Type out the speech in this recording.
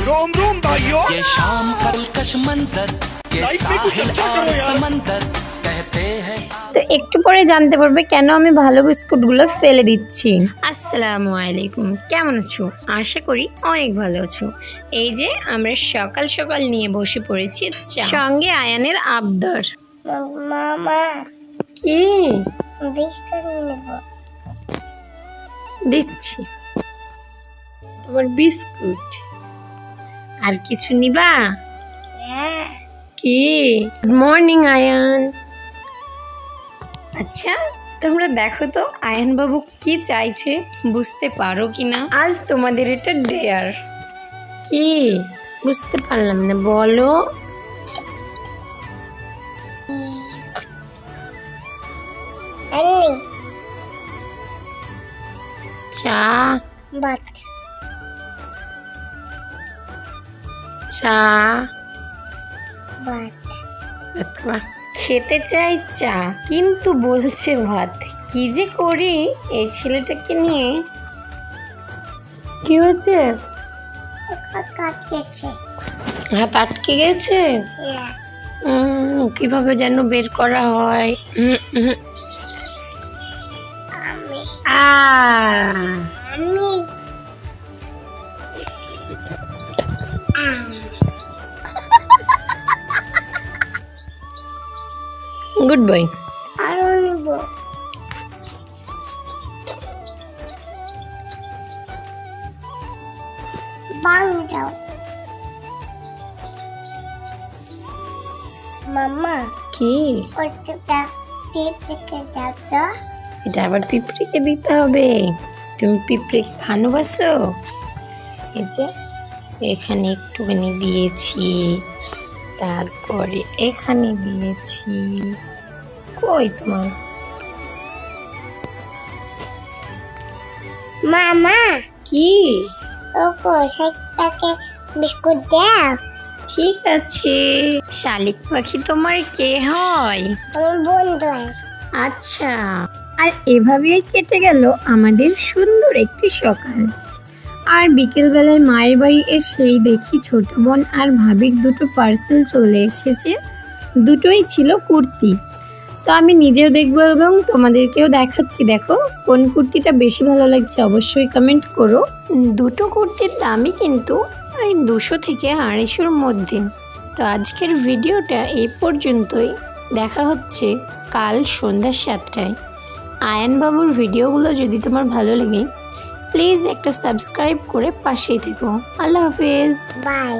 रोम रोम भाइयों, ये शाम का दिलकश मंजर, ये साहिल और समंदर कहते हैं। তো একটু পরে জানতে পারবে কেন আমি ভালো বিস্কুটগুলো ফেলে দিচ্ছি। আসসালামু আলাইকুম, কেমন আছো? আশা করি অনেক ভালো আছো। এই যে আমরা সকাল সকাল নিয়ে বসে পড়েছি চা, সঙ্গে আয়ানের আবদার। মামা কি বিস্কুট নেব? দিচ্ছি তোমার বিস্কুট। আর কিছু নিবা? কি? Good morning Ayaan. আচ্ছা তোমরা দেখো তো আয়ান বাবু কি চাইছে, বুঝতে পারো কিনা? আজ তোমাদের এটা ডেয়ার। কি বুঝতে পারলাম না, বলো। চা ভাত, চা ভাত খেতে চাই চা, কিন্তু বলছে ভাত। কি যে করি এই ছেলেটাকে নিয়ে। কি হয়েছে? হাত আটকে গেছে। কিভাবে যেন বের করা হয়? Good boy. আরো নিব। বাংলাও মামা। কি? ওটা পিঁপড়েকে দাও তো। এটা আবার পিঁপড়েকে দিতে হবে? তুমি পিঁপড়ে ভালোবাসো? এই যে এখানে একটুখানি দিয়েছি, তারপরে এখানে দিয়েছি। কই তোমার? মামা কি? ও পোশাকটাকে বিস্কুট দাও। ঠিক আছে। শালিক পাখি তোমার কে হয়? আমার বন্ধু হয়। আচ্ছা। আর এভাবেই কেটে গেল আমাদের সুন্দর একটি সকাল। আর বিকেলবেলায় মায়ের বাড়ি এসেই দেখি ছোট বোন আর ভাবির দুটো পার্সেল চলে এসেছে। দুটোই ছিল কুর্তি। তো আমি নিজেও দেখবো এবং তোমাদেরকেও দেখাচ্ছি। দেখো কোন কুর্তিটা বেশি ভালো লাগছে অবশ্যই কমেন্ট করো। দুটো কুর্তির দামই কিন্তু ওই 200 থেকে 250-র মধ্যে। তো আজকের ভিডিওটা এই পর্যন্তই। দেখা হচ্ছে কাল সন্ধ্যা 7টায়। আয়ান বাবুর ভিডিওগুলো যদি তোমার ভালো লাগে প্লিজ একটা সাবস্ক্রাইব করে পাশেই থেকো। আল্লাহ হাফেজ। বাই।